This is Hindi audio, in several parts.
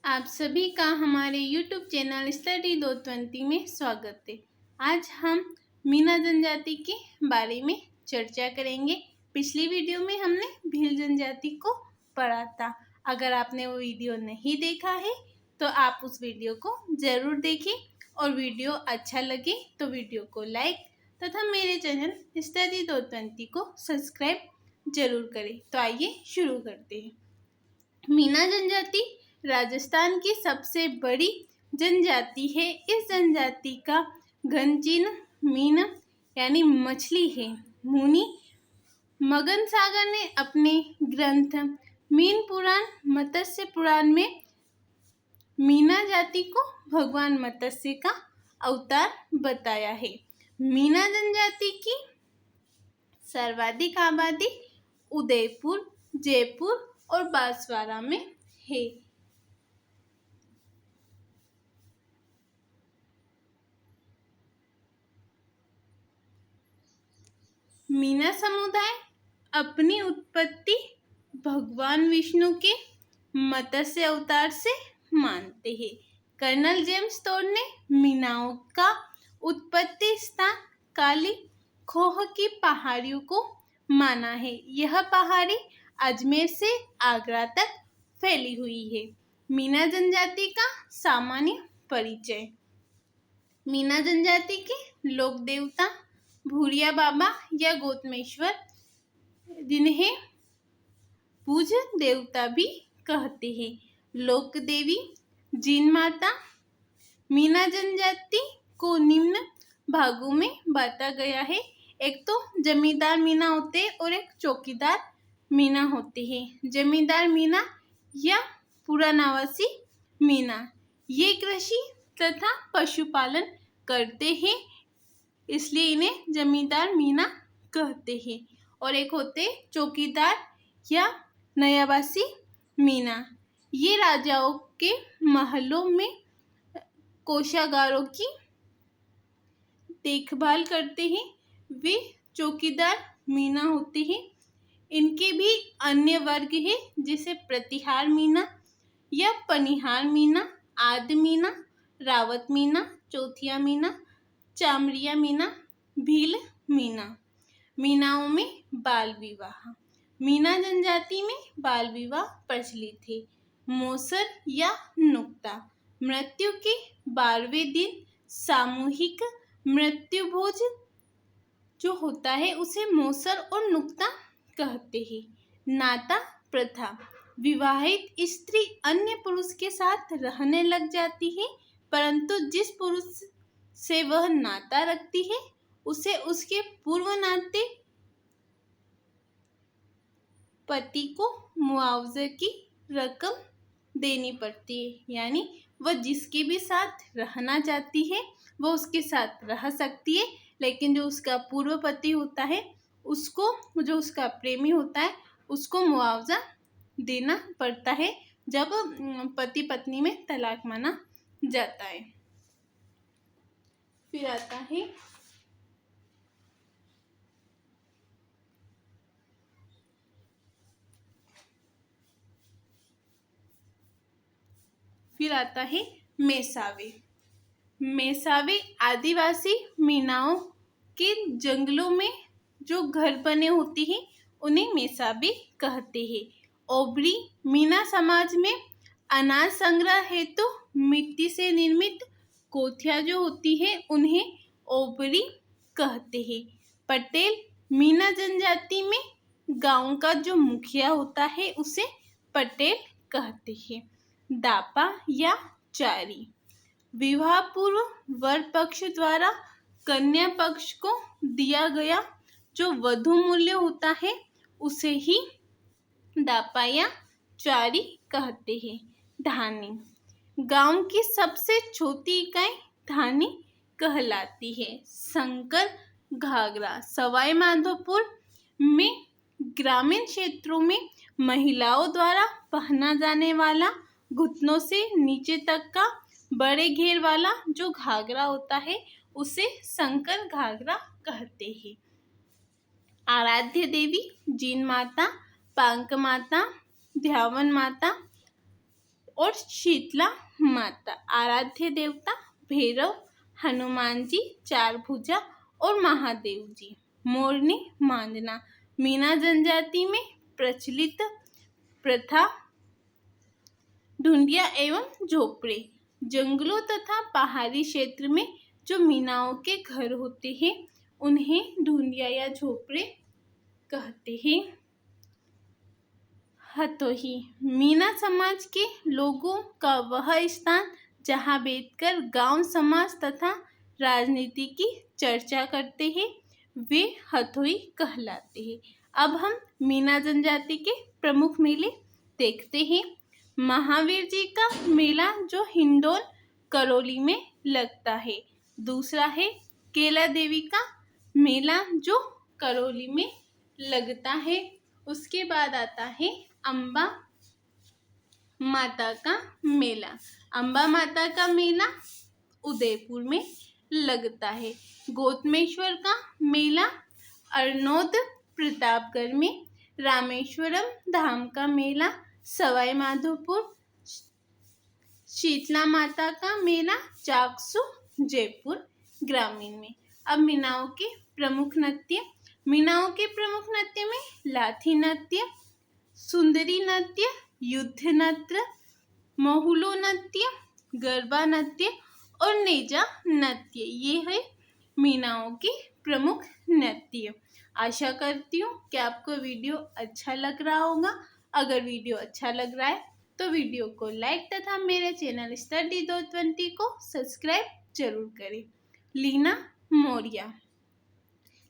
आप सभी का हमारे YouTube चैनल स्टडी 220 में स्वागत है। आज हम मीना जनजाति के बारे में चर्चा करेंगे। पिछली वीडियो में हमने भील जनजाति को पढ़ा था। अगर आपने वो वीडियो नहीं देखा है तो आप उस वीडियो को ज़रूर देखें और वीडियो अच्छा लगे तो वीडियो को लाइक तथा मेरे चैनल स्टडी 220 को सब्सक्राइब जरूर करें। तो आइए शुरू करते हैं। मीना जनजाति राजस्थान की सबसे बड़ी जनजाति है। इस जनजाति का घन चिन्ह मीन यानी मछली है। मुनि मगन सागर ने अपने ग्रंथ मीन पुराण मत्स्य पुराण में मीना जाति को भगवान मत्स्य का अवतार बताया है। मीना जनजाति की सर्वाधिक आबादी उदयपुर, जयपुर और बांसवाड़ा में है। मीना समुदाय अपनी उत्पत्ति भगवान विष्णु के मत्स्य अवतार से मानते हैं। कर्नल जेम्स टोड ने मीनाओं का उत्पत्ति स्थान काली खोह की पहाड़ियों को माना है। यह पहाड़ी अजमेर से आगरा तक फैली हुई है। मीना जनजाति का सामान्य परिचय। मीना जनजाति के लोक देवता भूरिया बाबा या गौतमेश्वर, जिन्हें पूज देवता भी कहते हैं। लोक देवी जीन माता। मीना जनजाति को निम्न भागों में बांटा गया है। एक तो जमींदार मीना होते हैं और एक चौकीदार मीना होते हैं। जमींदार मीना या पुरानावासी मीना ये कृषि तथा पशुपालन करते हैं, इसलिए इन्हें जमींदार मीना कहते हैं। और एक होते चौकीदार या नयावासी मीना। ये राजाओं के महलों में कोषागारों की देखभाल करते हैं। वे चौकीदार मीना होते हैं। इनके भी अन्य वर्ग है, जैसे प्रतिहार मीना या पनिहार मीना, आद मीना, रावत मीना, चौथिया मीना, चामड़िया मीना, भील मीना। मीनाओं में बाल विवाह। मीना जनजाति में बाल विवाह प्रचलित है। मौसर या नुक्ता। मृत्यु के 12वें दिन सामूहिक मृत्यु भोज जो होता है उसे मौसर और नुक्ता कहते हैं। नाता प्रथा। विवाहित स्त्री अन्य पुरुष के साथ रहने लग जाती है, परंतु जिस पुरुष से वह नाता रखती है उसे उसके पूर्व नाते पति को मुआवजे की रकम देनी पड़ती है। यानी वह जिसके भी साथ रहना चाहती है वह उसके साथ रह सकती है, लेकिन जो उसका पूर्व पति होता है उसको, जो उसका प्रेमी होता है उसको मुआवजा देना पड़ता है जब पति पत्नी में तलाक माना जाता है। फिर आता है मेसावे। मेसावे आदिवासी मीनाओं के जंगलों में जो घर बने होते हैं उन्हें मेसावे कहते हैं। ओबरी मीना समाज में अनाज संग्रह हेतु मिट्टी से निर्मित कोठियाँ जो होती है उन्हें ओबरी कहते हैं। पटेल मीना जनजाति में गांव का जो मुखिया होता है उसे पटेल कहते हैं। दापा या चारी। विवाह पूर्व वर पक्ष द्वारा कन्या पक्ष को दिया गया जो वधु मूल्य होता है उसे ही दापा या चारी कहते हैं। धानी। गांव की सबसे छोटी इकाई धानी कहलाती है। शंकर घाघरा। सवाई माधोपुर में ग्रामीण क्षेत्रों में महिलाओं द्वारा पहना जाने वाला घुटनों से नीचे तक का बड़े घेर वाला जो घाघरा होता है उसे शंकर घाघरा कहते हैं। आराध्य देवी जीन माता, पांक माता, ध्यावन माता, और शीतला माता। आराध्य देवता भैरव, हनुमान जी, चार भुजा और महादेव जी। मोरनी मांदना। मीना जनजाति में प्रचलित प्रथा ढूंढिया एवं झोपड़े। जंगलों तथा पहाड़ी क्षेत्र में जो मीनाओं के घर होते हैं उन्हें ढूंढिया या झोपड़े कहते हैं। हथोही। मीना समाज के लोगों का वह स्थान जहाँ बैठकर गांव समाज तथा राजनीति की चर्चा करते हैं वे हथोई कहलाते हैं। अब हम मीना जनजाति के प्रमुख मेले देखते हैं। महावीर जी का मेला जो हिंडोल करौली में लगता है। दूसरा है केला देवी का मेला जो करौली में लगता है। उसके बाद आता है अम्बा माता का मेला। अम्बा माता का मेला उदयपुर में लगता है। गौतमेश्वर का मेला अरनोद प्रतापगढ़ में। रामेश्वरम धाम का मेला सवाई माधोपुर। शीतला माता का मेला चाकसू जयपुर ग्रामीण में। अब मीनाओं के प्रमुख नृत्य। मीनाओं के प्रमुख नृत्य में लाठी नृत्य, सुंदरी नृत्य, युद्ध नृत्य, महुलो नृत्य, गरबा नृत्य और नेजा नृत्य, ये है मीनाओं के प्रमुख नृत्य। आशा करती हूँ कि आपको वीडियो अच्छा लग रहा होगा। अगर वीडियो अच्छा लग रहा है तो वीडियो को लाइक तथा मेरे चैनल स्टडी 220 को सब्सक्राइब जरूर करें। लीला मोरिया।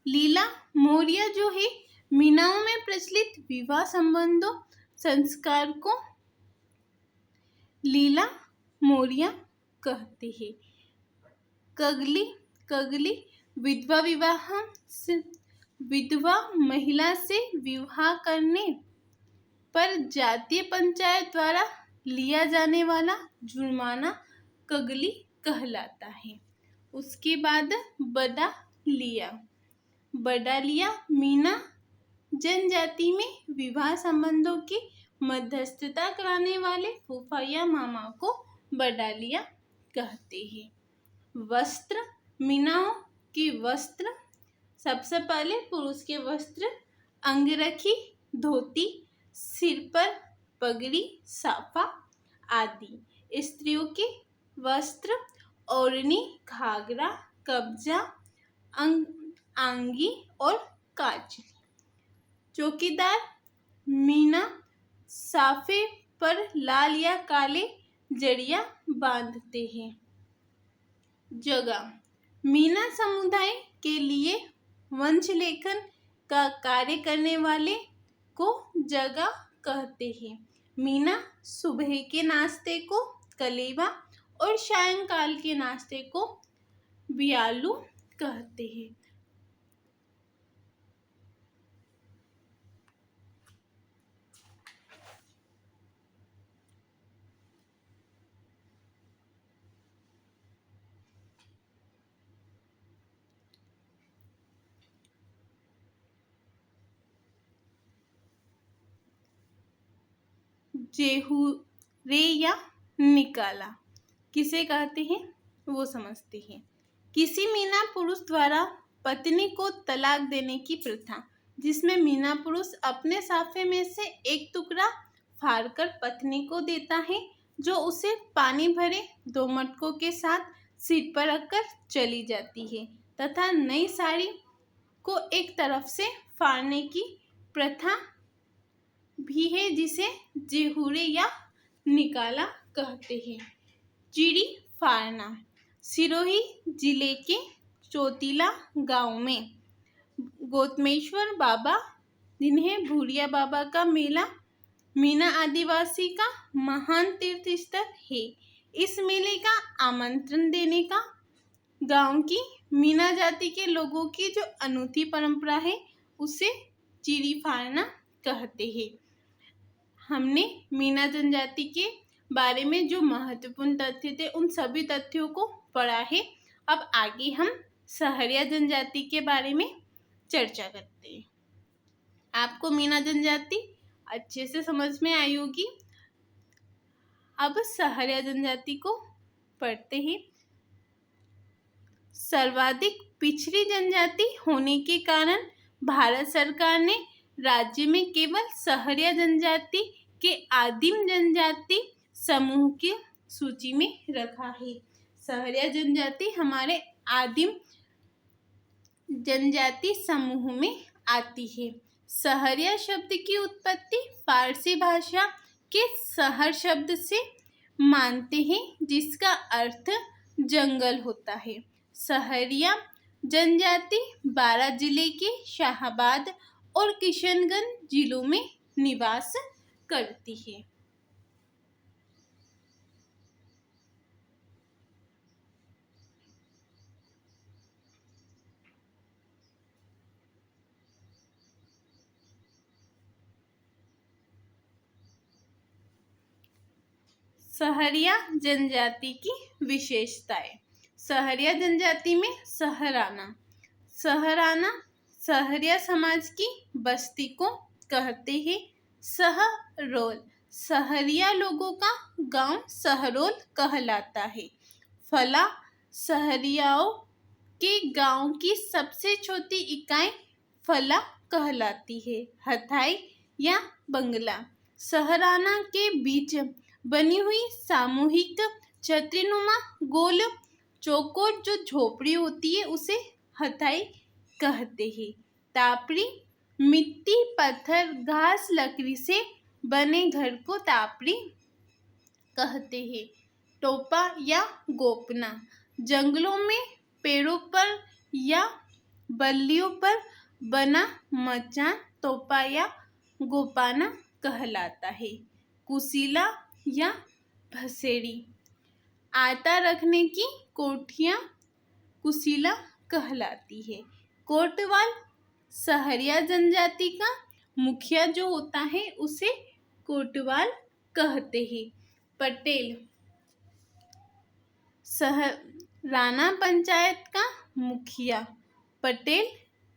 लीला मोरिया जो है मीनाओं में प्रचलित विवाह संबंधों संस्कार को लीला मोरिया कहते हैं। कगली। कगली विधवा महिला से विवाह करने पर जातीय पंचायत द्वारा लिया जाने वाला जुर्माना कगली कहलाता है। उसके बाद बड़ा लिया। बड़ा लिया मीना जनजाति में विवाह संबंधों की मध्यस्थता कराने वाले फूफा या मामा को बड़ा लिया कहते हैं। वस्त्र। मीनाओं के वस्त्र सबसे पहले पुरुष के वस्त्र अंगरखी, धोती, सिर पर पगड़ी, साफा आदि। स्त्रियों के वस्त्र ओढ़नी, घाघरा, कब्जा, आंगी और कांचली। चौकीदार। मीना साफे पर लाल या काले जड़ियां बांधते हैं। जगह। मीना समुदाय के लिए वंश लेखन का कार्य करने वाले को जगह कहते हैं। मीना सुबह के नाश्ते को कलेवा और सायंकाल के नाश्ते को बियालू कहते हैं। जेहुरे या निकाला किसे कहते हैं वो समझते हैं। किसी मीना पुरुष द्वारा पत्नी को तलाक देने की प्रथा, जिसमें मीना पुरुष अपने साफे में से एक टुकड़ा फाड़कर पत्नी को देता है जो उसे पानी भरे 2 मटकों के साथ सिर पर रखकर चली जाती है तथा नई साड़ी को एक तरफ से फाड़ने की प्रथा भी है जिसे जेहुरे या निकाला कहते हैं। चिड़ी फाड़ना। सिरोही जिले के चौटीला गांव में गौतमेश्वर बाबा जिन्हें भूरिया बाबा का मेला मीना आदिवासी का महान तीर्थ स्थल है। इस मेले का आमंत्रण देने का गांव की मीना जाति के लोगों की जो अनूठी परंपरा है उसे चिड़ी फाड़ना कहते हैं। हमने मीना जनजाति के बारे में जो महत्वपूर्ण तथ्य थे उन सभी तथ्यों को पढ़ा है। अब आगे हम सहरिया जनजाति के बारे में चर्चा करते हैं। आपको मीना जनजाति अच्छे से समझ में आई होगी। अब सहरिया जनजाति को पढ़ते हैं। सर्वाधिक पिछड़ी जनजाति होने के कारण भारत सरकार ने राज्य में केवल सहरिया जनजाति के आदिम जनजाति समूह की सूची में रखा है। सहरिया जनजाति हमारे आदिम जनजाति समूह में आती है। सहरिया शब्द की उत्पत्ति फारसी भाषा के सहर शब्द से मानते हैं, जिसका अर्थ जंगल होता है। सहरिया जनजाति बारां जिले के शाहाबाद और किशनगंज जिलों में निवास करती है। सहरिया जनजाति की विशेषताएं। सहरिया जनजाति में सहराना सहरिया समाज की बस्ती को कहते हैं। सहरोल सहरिया लोगों का गांव सहरोल कहलाता है। फला सहरियाओं के गांव की सबसे छोटी इकाई फला कहलाती है। हथाई या बंगला सहराना के बीच बनी हुई सामूहिक छतरीनुमा गोल चौकोर जो झोपड़ी होती है उसे हथाई कहते हैं। तापड़ी मिट्टी पत्थर घास लकड़ी से बने घर को तापड़ी कहते हैं। टोपा या गोपना जंगलों में पेड़ों पर या बल्लियों पर बना मचान टोपा या गोपाना कहलाता है। कुशीला या भसेड़ी आटा रखने की कोठियाँ कुशीला कहलाती है। कोटवाल सहरिया जनजाति का मुखिया जो होता है उसे कोटवाल कहते हैं। पटेल सहराना पंचायत का मुखिया पटेल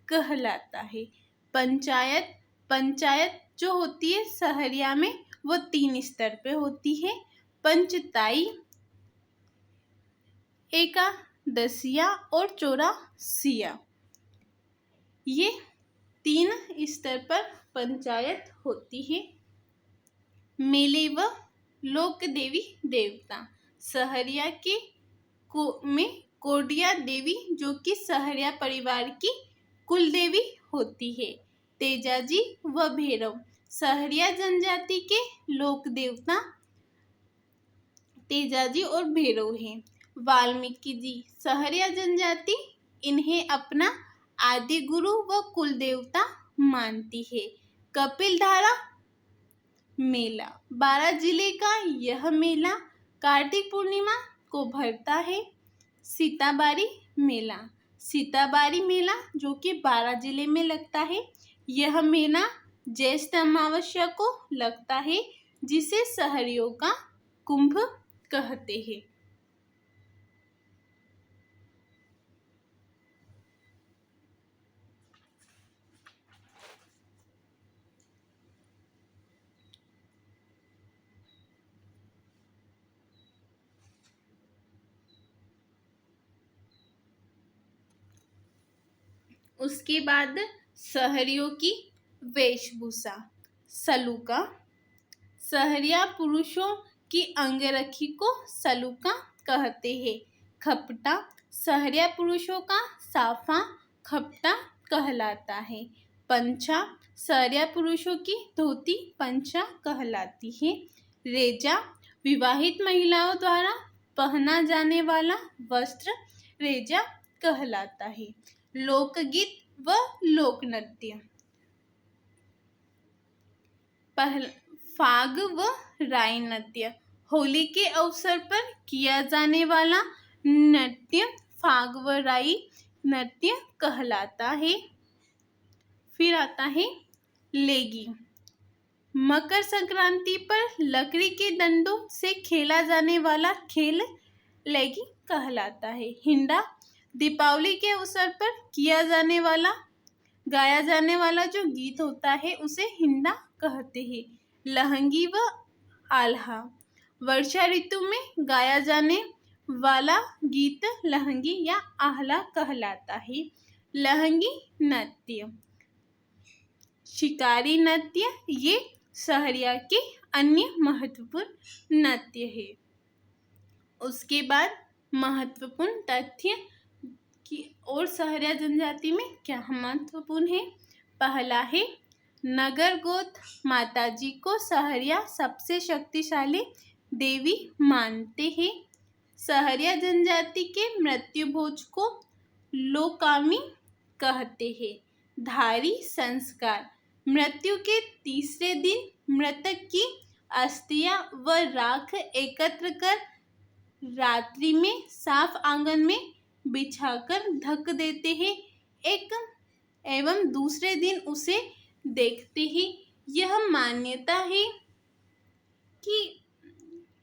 कहलाता है। पंचायत जो होती है सहरिया में वो 3 स्तर पे होती है। पंचताई एकादशिया और चौरासिया ये 3 स्तर पर पंचायत होती है। मेले व लोक देवी देवता सहरिया में कोडिया देवी जो कि सहरिया परिवार की कुल देवी होती है। तेजाजी व भैरव सहरिया जनजाति के लोक देवता तेजाजी और भैरव हैं। वाल्मीकि जी सहरिया जनजाति इन्हें अपना आदि गुरु व कुल देवता मानती है। कपिलधारा मेला बारां जिले का यह मेला कार्तिक पूर्णिमा को भरता है। सीताबारी मेला जो कि बारां जिले में लगता है। यह मेला ज्येष्ठ अमावस्या को लगता है, जिसे सहरियों का कुंभ कहते हैं। उसके बाद सहरियों की वेशभूषा सलूका सहरिया पुरुषों की अंगरखी को सलूका कहते हैं। खपटा सहरिया पुरुषों का साफा खपटा कहलाता है। पंचा सहरिया पुरुषों की धोती पंचा कहलाती है। रेजा विवाहित महिलाओं द्वारा पहना जाने वाला वस्त्र रेजा कहलाता है। लोकगीत व लोक नृत्य फाग व राई नृत्य होली के अवसर पर किया जाने वाला नृत्य फाग व राई नृत्य कहलाता है। फिर आता है लेगी मकर संक्रांति पर लकड़ी के डंडों से खेला जाने वाला खेल लेगी कहलाता है। हिंडा दीपावली के अवसर पर गाया जाने वाला जो गीत होता है उसे हिंडा कहते हैं। लहंगी व आल्हा वर्षा ऋतु में गाया जाने वाला गीत लहंगी या आहला कहलाता है। लहंगी नृत्य, शिकारी नृत्य ये सहरिया के अन्य महत्वपूर्ण नृत्य है। उसके बाद महत्वपूर्ण तथ्य की और सहरिया जनजाति में क्या महत्वपूर्ण है। पहला है नगरगोत माताजी को सहरिया सबसे शक्तिशाली देवी मानते हैं। सहरिया जनजाति के मृत्यु भोज को लोकामी कहते हैं। धारी संस्कार, मृत्यु के तीसरे दिन मृतक की अस्थियां व राख एकत्र कर रात्रि में साफ आंगन में बिछाकर ढक देते हैं एवं दूसरे दिन उसे देखते ही यह मान्यता है कि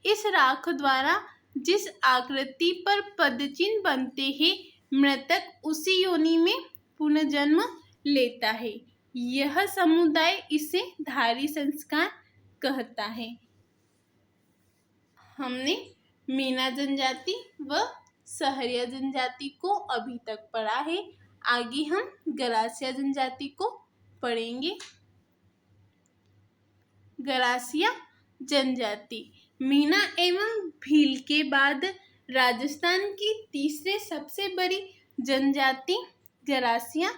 इस राख द्वारा जिस आकृति पर पदचिन्ह बनते हैं मृतक उसी योनि में पुनर्जन्म लेता है। यह समुदाय इसे धारी संस्कार कहता है। हमने मीना जनजाति व सहरिया जनजाति को अभी तक पढ़ा है। आगे हम गरासिया जनजाति को पढ़ेंगे। गरासिया जनजाति मीना एवं भील के बाद राजस्थान की तीसरे सबसे बड़ी जनजाति गरासिया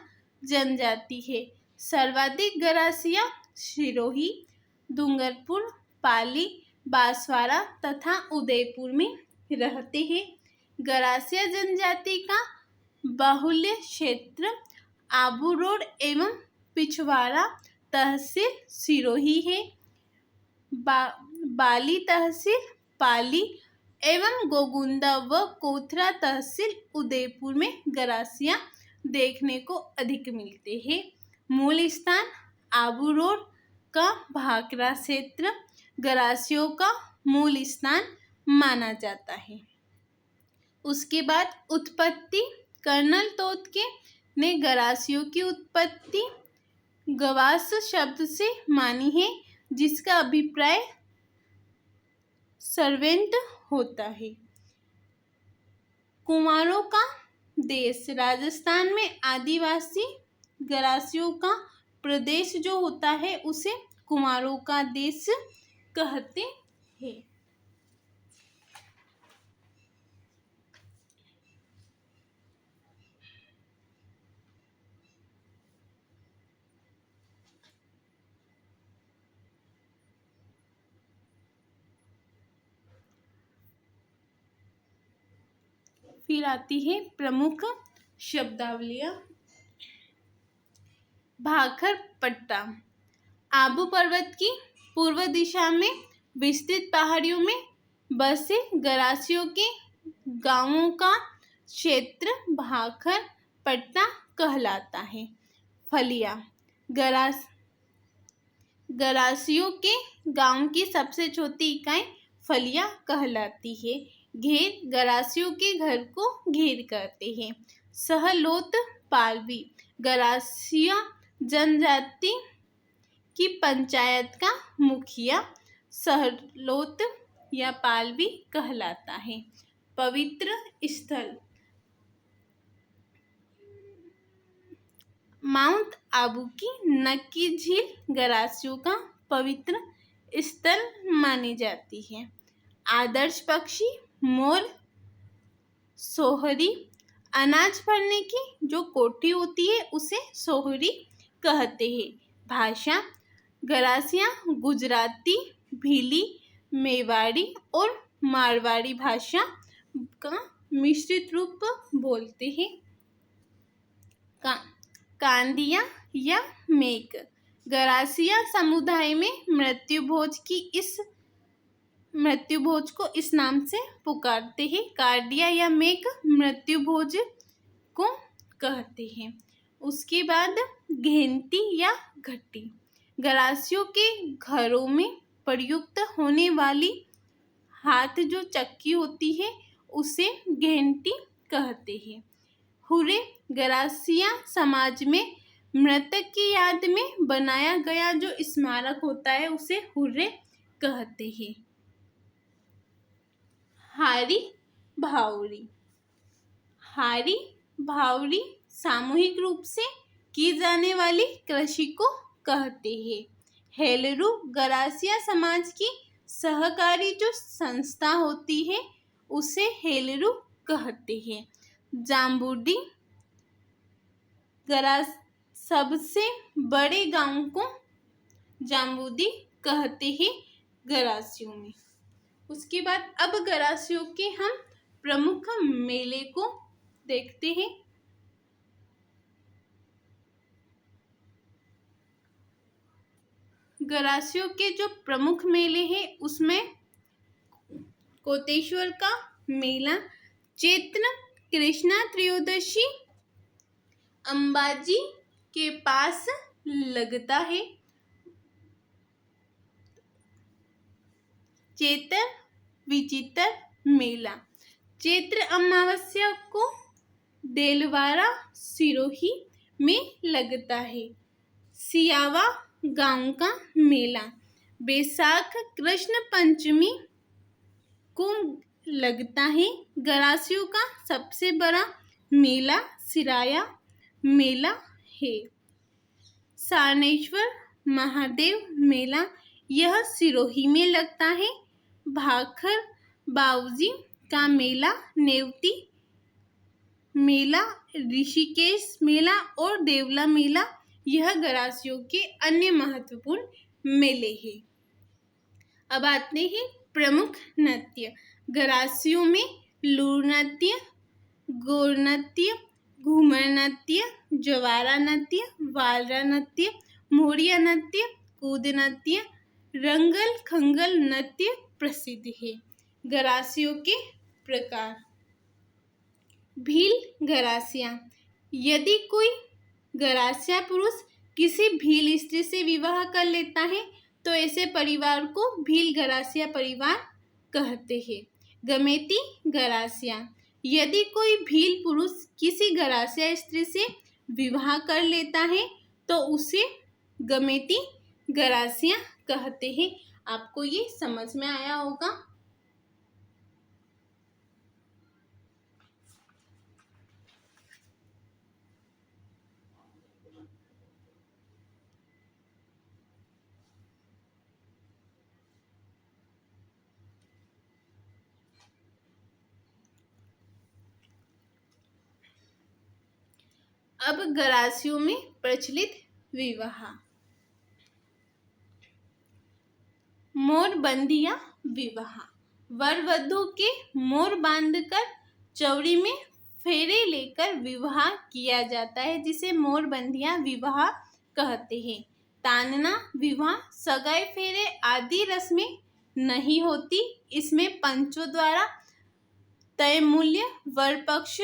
जनजाति है। सर्वाधिक गरासिया सिरोही, डूंगरपुर, पाली, बांसवाड़ा तथा उदयपुर में रहते हैं। गरासिया जनजाति का बाहुल्य क्षेत्र आबू रोड एवं पिछवाड़ा तहसील सिरोही है। बाली तहसील पाली एवं गोगुंदा व कोथरा तहसील उदयपुर में गरासिया देखने को अधिक मिलते हैं। मूल स्थान आबू रोड का भाखरा क्षेत्र गरासियों का मूल स्थान माना जाता है। उसके बाद उत्पत्ति, कर्नल तोतके ने गरासियों की उत्पत्ति गवास शब्द से मानी है जिसका अभिप्राय सर्वेंट होता है। कुमारों का देश, राजस्थान में आदिवासी गरासियों का प्रदेश जो होता है उसे कुमारों का देश कहते हैं। फिर आती है प्रमुख शब्दावलियां। भाखर पट्टा, आबू पर्वत की पूर्व दिशा में विस्तृत पहाड़ियों में बसे गरासियों के गांवों का क्षेत्र भाखर पट्टा कहलाता है। फलिया, गरासियों के गांव की सबसे छोटी इकाई फलिया कहलाती है। घेर, गरासियों के घर को घेर करते हैं। सहलोत पालवी, गरासिया जनजाति की पंचायत का मुखिया सहलोत या पालवी कहलाता है। पवित्र स्थल, माउंट आबू की नक्की झील गरासियों का पवित्र स्थल मानी जाती है। आदर्श पक्षी मोर, सोहरी, अनाज भरने की जो कोठी होती है उसे सोहरी कहते हैं। भाषा, गरासिया गुजराती, भीली, मेवाड़ी और मारवाड़ी भाषा का मिश्रित रूप बोलते हैं। कांदिया या मेक, गरासिया समुदाय में मृत्यु भोज को इस नाम से पुकारते हैं। कार्डिया या मेक मृत्यु भोज को कहते हैं। उसके बाद घेंटी या घट्टी, गरासियों के घरों में प्रयुक्त होने वाली हाथ जो चक्की होती है उसे घेंटी कहते हैं। हुर्रे, गरासिया समाज में मृतक की याद में बनाया गया जो स्मारक होता है उसे हुर्रे कहते हैं। हारी भावरी। हारी भावरी सामूहिक रूप से की जाने वाली कृषि को कहते हैं। हेलरू गरासिया समाज की सहकारी जो संस्था होती है उसे हेलरू कहते हैं। जाम्बुडी गरास सबसे बड़े गांव को जाम्बुदी कहते हैं गरासियों में। उसके बाद अब गरासियों के हम प्रमुख मेले को देखते हैं। गरासियों के जो प्रमुख मेले हैं उसमें कोटेश्वर का मेला चैत्र कृष्णा त्रयोदशी अंबाजी के पास लगता है। चैत्र विचित्र मेला चैत्र अमावस्या को देलवाड़ा सिरोही में लगता है। सियावा गांव का मेला बैसाख कृष्ण पंचमी को लगता है। गरासियों का सबसे बड़ा मेला सिराया मेला है। सारनेश्वर महादेव मेला यह सिरोही में लगता है। भाखर बाऊजी का मेला नेवती मेला ऋषिकेश मेला और देवला मेला यह गरासियों के अन्य महत्वपूर्ण मेले हैं। अब आते हैं प्रमुख नृत्य। गरासियों में लूर नृत्य, गौर नृत्य, घूमर नृत्य, जवारा नृत्य, वालरा नृत्य, मोरिया नृत्य, कूद नृत्य, रंगल खंगल नृत्य प्रसिद्ध है। गरासियों के प्रकार। भील गरासिया यदि कोई गरासिया पुरुष किसी भील स्त्री से विवाह कर लेता है तो ऐसे परिवार को भील गरासिया परिवार कहते हैं। गमेती गरासिया यदि कोई भील पुरुष किसी गरासिया स्त्री से विवाह कर लेता है तो उसे गमेती गरासिया कहते हैं। आपको ये समझ में आया होगा। अब गरासियों में प्रचलित विवाह। मोरबंदिया विवाह वर वधू के मोर बांधकर चौड़ी में फेरे लेकर विवाह किया जाता है जिसे मोरबंदिया विवाह कहते हैं। तानना विवाह सगाई फेरे आदि रस्में नहीं होती। इसमें पंचों द्वारा तय मूल्य वर पक्ष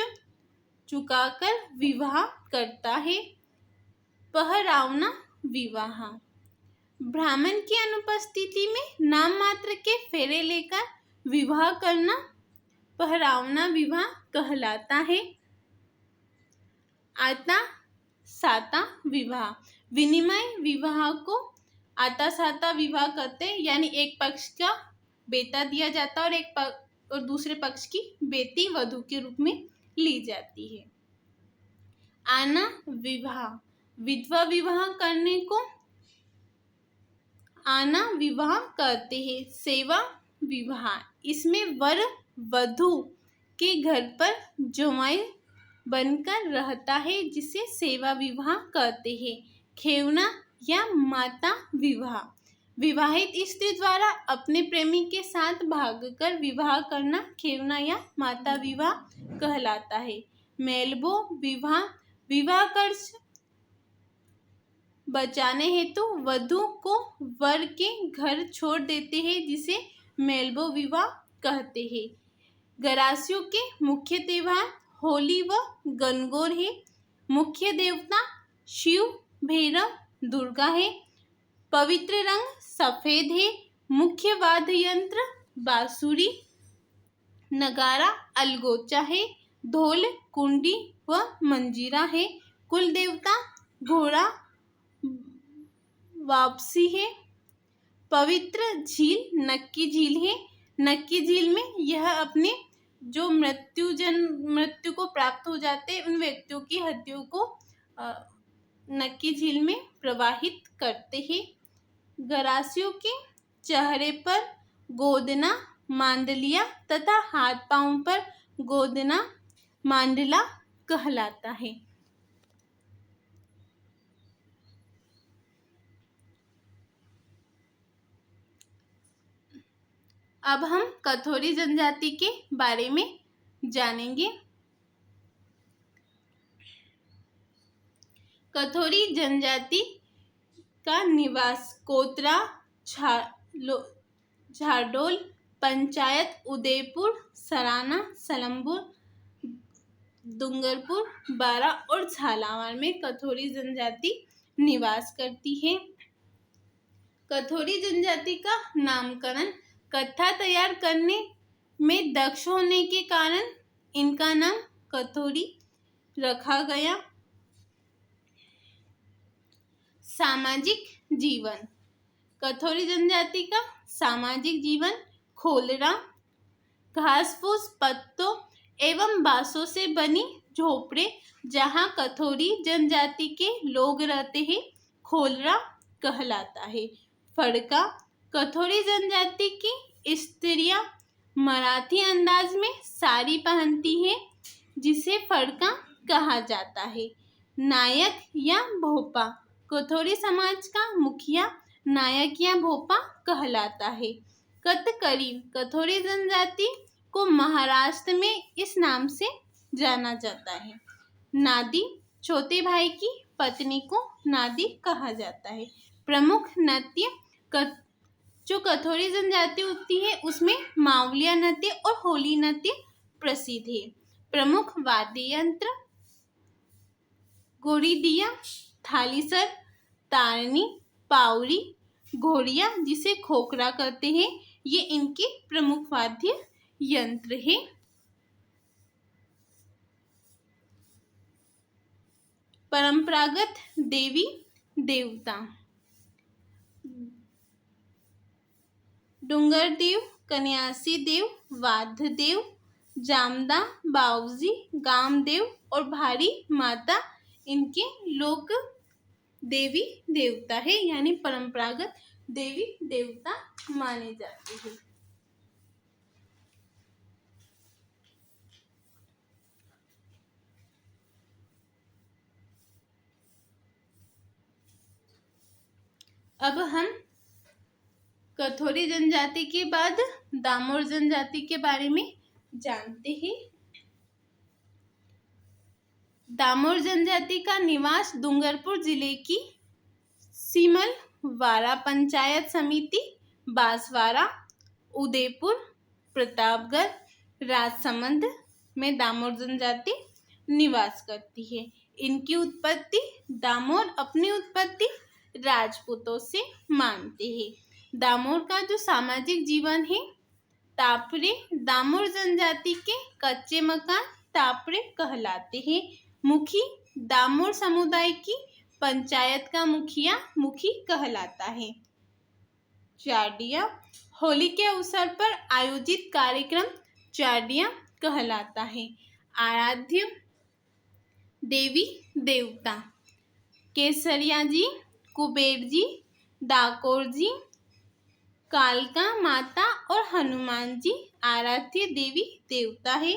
चुकाकर विवाह करता है। पहरावना विवाह ब्राह्मण की अनुपस्थिति में नाम मात्र के फेरे लेकर विवाह करना पहरावना विवाह कहलाता है। आता साता विवाह विनिमय विवाह को आता साता विवाह कहते हैं। यानी एक पक्ष का बेटा दिया जाता है और दूसरे पक्ष की बेटी वधू के रूप में ली जाती है। आना विवाह विधवा विवाह करने को आना विवाह कहते हैं। सेवा विवाह इसमें वर वधू के घर पर जमाई बनकर रहता है जिसे सेवा विवाह कहते हैं। खेवना या माता विवाह विवाहित स्त्री द्वारा अपने प्रेमी के साथ भागकर विवाह करना खेवना या माता विवाह कहलाता है। मेलबो विवाह विवाह खर्च बचाने हेतु वधू को वर के घर छोड़ देते हैं जिसे मेलबो विवाह कहते हैं। गरासियों के मुख्य त्योहार होली व गणगौर है। मुख्य देवता शिव भैरव दुर्गा है। पवित्र रंग सफेद है। मुख्य वाद्य यंत्र बांसुरी नगारा अलगोचा है। ढोल कुंडी व मंजीरा है। कुल देवता घोड़ा वापसी है। पवित्र झील नक्की झील है। नक्की झील में यह अपने जो मृत्यु को प्राप्त हो जाते हैं उन व्यक्तियों की हड्डियों को नक्की झील में प्रवाहित करते हैं। गरासियों के चेहरे पर गोदना मांडलिया तथा हाथ पांव पर गोदना मांडला कहलाता है। अब हम कथोरी जनजाति के बारे में जानेंगे। कथोरी जनजाति का निवास कोतरा झाडोल पंचायत उदयपुर सराना सलमपुर डूंगरपुर बारा और झालावाड़ में कथोरी जनजाति निवास करती है। कथोरी जनजाति का नामकरण कत्था तैयार करने में दक्ष होने के कारण इनका नाम कथोरी रखा गया। सामाजिक जीवन कथोरी जनजाति का सामाजिक जीवन खोलरा घास फूस पत्तों एवं बांसों से बनी झोपड़े जहाँ कथोरी जनजाति के लोग रहते हैं खोलरा कहलाता है। फड़का कथोरी जनजाति की स्त्रियां मराठी अंदाज में साड़ी पहनती हैं जिसे फड़का कहा जाता है। नायक या भोपा कथोरी समाज का मुखिया नायक या भोपा कहलाता है। कथकली कथोरी जनजाति को महाराष्ट्र में इस नाम से जाना जाता है। नादी छोटे भाई की पत्नी को नादी कहा जाता है। प्रमुख नृत्य जो कथोरी जनजाति होती है उसमें मावलिया नृत्य और होली नृत्य प्रसिद्ध है। प्रमुख वाद्य यंत्र गोरीदिया थालीसर तारनी पावरी घोड़िया जिसे खोखरा कहते हैं ये इनके प्रमुख वाद्य यंत्र है। परंपरागत देवी देवता डूंगर देव कन्यासी देव वाद्य देव जामदा बाऊजी गामदेव और भारी माता इनके लोक देवी देवता है यानी परंपरागत देवी देवता माने जाते हैं। अब हम कथोरी जनजाति के बाद दामोर जनजाति के बारे में जानते हैं। दामोर जनजाति का निवास डूंगरपुर जिले की सिमलवाड़ा पंचायत समिति बांसवाड़ा उदयपुर प्रतापगढ़ राजसमंद में दामोर जनजाति निवास करती है। इनकी उत्पत्ति दामोर अपनी उत्पत्ति राजपूतों से मानते हैं। दामोर का जो सामाजिक जीवन है तापरे दामोर जनजाति के कच्चे मकान तापरे कहलाते हैं। मुखी दामोर समुदाय की पंचायत का मुखिया मुखी कहलाता है। चाडिया होली के अवसर पर आयोजित कार्यक्रम चाडिया कहलाता है। आराध्य देवी देवता केसरिया जी कुबेर जी डाकोर जी कालका माता और हनुमान जी आराध्य देवी देवता है।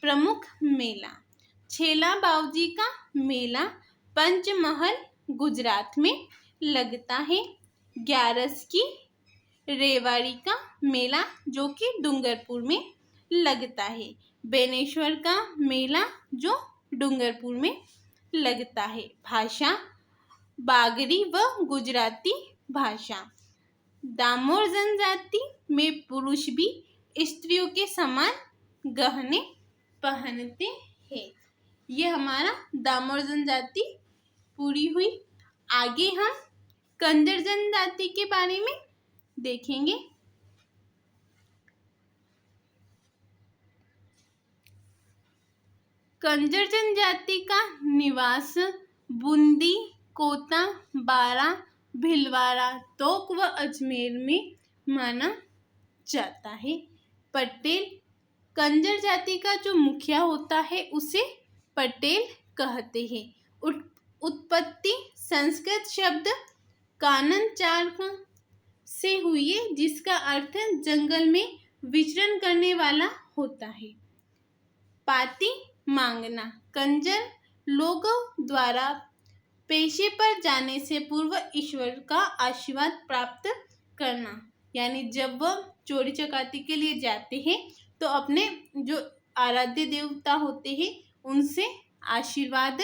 प्रमुख मेला छेला बावजी का मेला पंचमहल गुजरात में लगता है। ग्यारस की रेवाड़ी का मेला जो कि डूंगरपुर में लगता है। बेनेश्वर का मेला जो डूंगरपुर में लगता है। भाषा बागरी व गुजराती भाषा। दामोर जनजाति में पुरुष भी स्त्रियों के समान गहने पहनते हैं। ये हमारा दामोर जनजाति पूरी हुई। आगे हम कंजर जनजाति के बारे में देखेंगे। कंजर जनजाति का निवास बूंदी कोटा बारा भिलवाड़ा तोक व अजमेर में माना जाता है। पटेल कंजर जाति का जो मुखिया होता है उसे पटेल कहते हैं। उत्पत्ति संस्कृत शब्द काननचार से हुई है, जिसका अर्थ जंगल में विचरण करने वाला होता है। पाती मांगना कंजर लोगों द्वारा पेशे पर जाने से पूर्व ईश्वर का आशीर्वाद प्राप्त करना, यानी जब वह चोरी चकाती के लिए जाते हैं तो अपने जो आराध्य देवता होते हैं उनसे आशीर्वाद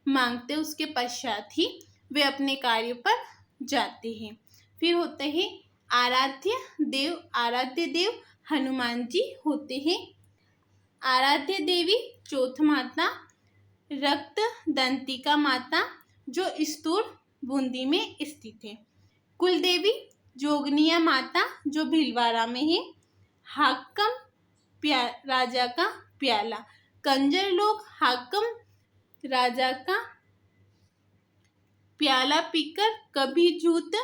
मांगते, उसके पश्चात ही वे अपने कार्य पर जाते हैं। फिर होते हैं आराध्य देव हनुमान जी होते हैं। आराध्य देवी चौथ माता रक्त दंतिका माता जो स्तूर बूंदी में स्थित है। कुल देवी जोगनिया माता जो भीलवाड़ा में है। हाकम राजा का प्याला कंजर लोग हाकम राजा का प्याला पीकर कभी झूठ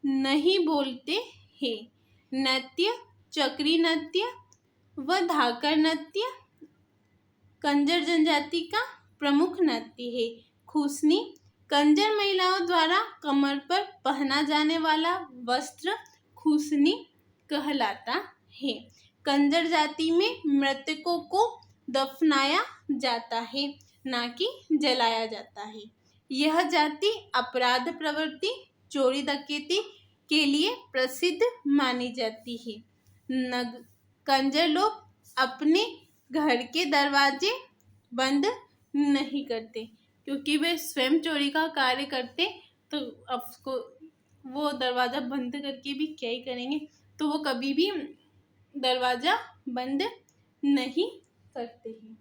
नहीं बोलते हैं। नृत्य चक्री नृत्य व धाकर नृत्य कंजर जनजाति का प्रमुख नृत्य है। खुसनी कंजर महिलाओं द्वारा कमर पर पहना जाने वाला वस्त्र खुसनी कहलाता है। कंजर जाति में मृतकों को दफनाया जाता है, ना कि जलाया जाता है। यह जाति अपराध प्रवृत्ति चोरी डकैती के लिए प्रसिद्ध मानी जाती है। कंजर लोग अपने घर के दरवाजे बंद नहीं करते, क्योंकि वे स्वयं चोरी का कार्य करते, तो आपको वो दरवाज़ा बंद करके भी क्या ही करेंगे, तो वो कभी भी दरवाज़ा बंद नहीं करते हैं।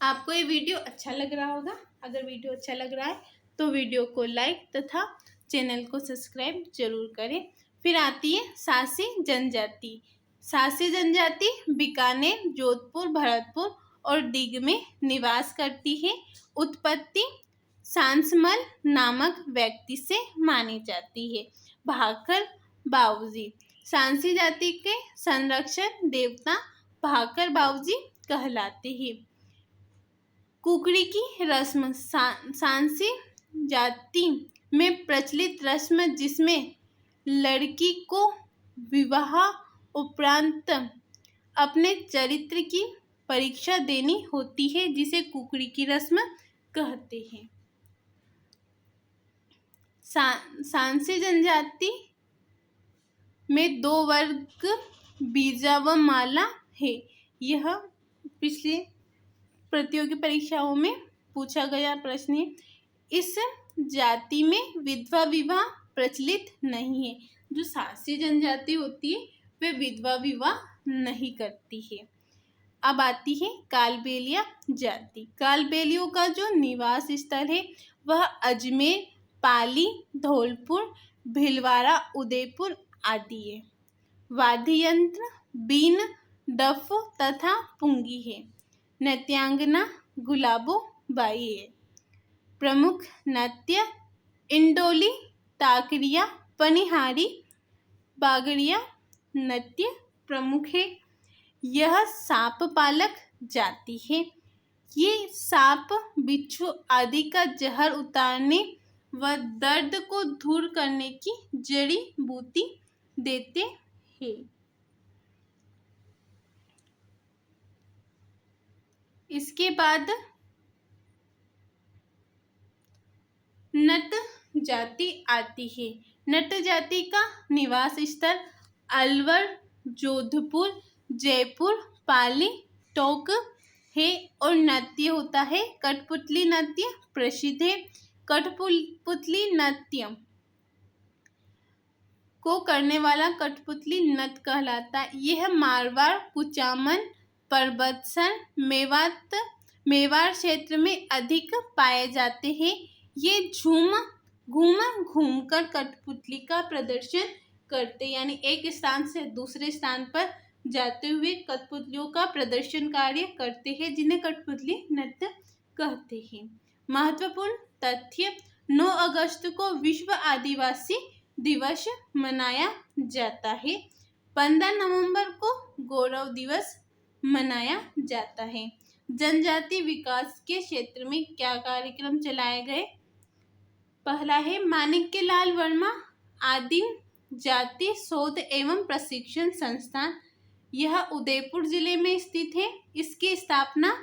आपको ये वीडियो अच्छा लग रहा होगा। अगर वीडियो अच्छा लग रहा है तो वीडियो को लाइक तथा चैनल को सब्सक्राइब जरूर करें। फिर आती है सासी जनजाति। सासी जनजाति बीकानेर, जोधपुर, भरतपुर और दिग में निवास करती है। उत्पत्ति सांसमल नामक व्यक्ति से मानी जाती है। भाकर बाऊजी सांसी जाति के संरक्षक देवता भाकर बाऊजी कहलाते हैं। कुकड़ी की रस्म सांसी जाति में प्रचलित रस्म, जिसमें लड़की को विवाह उपरांत अपने चरित्र की परीक्षा देनी होती है, जिसे कुकड़ी की रस्म कहते हैं। सांसी जनजाति में 2 वर्ग बीजा व माला है। यह पिछले प्रतियोगी परीक्षाओं में पूछा गया प्रश्न है। इस जाति में विधवा विवाह प्रचलित नहीं है। जो सासी जनजाति होती है वे विधवा विवाह नहीं करती है। अब आती है कालबेलिया जाति। कालबेलियों का जो निवास स्थल है वह अजमेर, पाली, धौलपुर, भीलवाड़ा, उदयपुर आदि है। वाद्य यंत्र बीन, डफ तथा पुंगी है। नृत्यांगना गुलाबो बाई है। प्रमुख नृत्य इंडोली, टाकरिया, पनिहारी, बागड़िया नृत्य प्रमुख है। यह सांप पालक जाति है। ये सांप बिच्छू आदि का जहर उतारने व दर्द को दूर करने की जड़ी बूटी देते हैं। इसके बाद नट जाति आती है। नट जाति का निवास स्थल अलवर, जोधपुर, जयपुर, पाली, टोंक है और नृत्य होता है कठपुतली नृत्य प्रसिद्ध है। कठपुतली नृत्य को करने वाला कठपुतली नृत्य कहलाता है। यह मारवाड़, कुचामन, परबतसर, मेवाड़ क्षेत्र में अधिक पाए जाते हैं। ये घूम कर कठपुतली का प्रदर्शन करते, यानी एक स्थान से दूसरे स्थान पर जाते हुए कठपुतलियों का प्रदर्शन कार्य करते हैं, जिन्हें कठपुतली नृत्य कहते हैं। महत्वपूर्ण तथ्य 9 अगस्त को विश्व आदिवासी दिवस मनाया जाता है। 15 नवंबर को गौरव दिवस मनाया जाता है। जनजाति विकास के क्षेत्र में क्या कार्यक्रम चलाए गए? पहला है माणिक्यलाल वर्मा आदिम जाति शोध एवं प्रशिक्षण संस्थान। यह उदयपुर जिले में स्थित है। इसकी स्थापना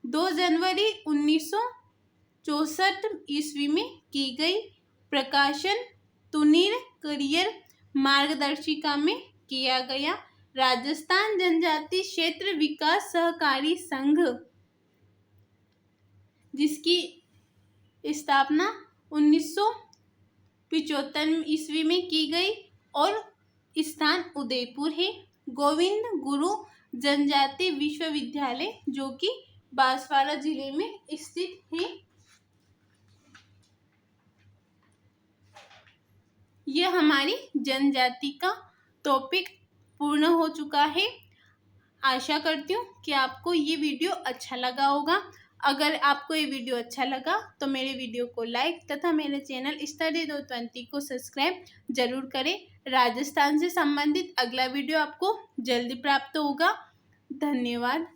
2 जनवरी 1964 ईस्वी में की गई। प्रकाशन तुनीर करियर मार्गदर्शिका में किया गया। राजस्थान जनजाति क्षेत्र विकास सहकारी संघ, जिसकी स्थापना 1975 ईस्वी में की गई और स्थान उदयपुर है। गोविंद गुरु जनजाति विश्वविद्यालय, जो कि बांसवाड़ा जिले में स्थित है। यह हमारी जनजाति का टॉपिक पूर्ण हो चुका है। आशा करती हूँ कि आपको ये वीडियो अच्छा लगा होगा। अगर आपको ये वीडियो अच्छा लगा तो मेरे वीडियो को लाइक तथा मेरे चैनल स्टडी 220 को सब्सक्राइब जरूर करें। राजस्थान से संबंधित अगला वीडियो आपको जल्दी प्राप्त होगा। धन्यवाद।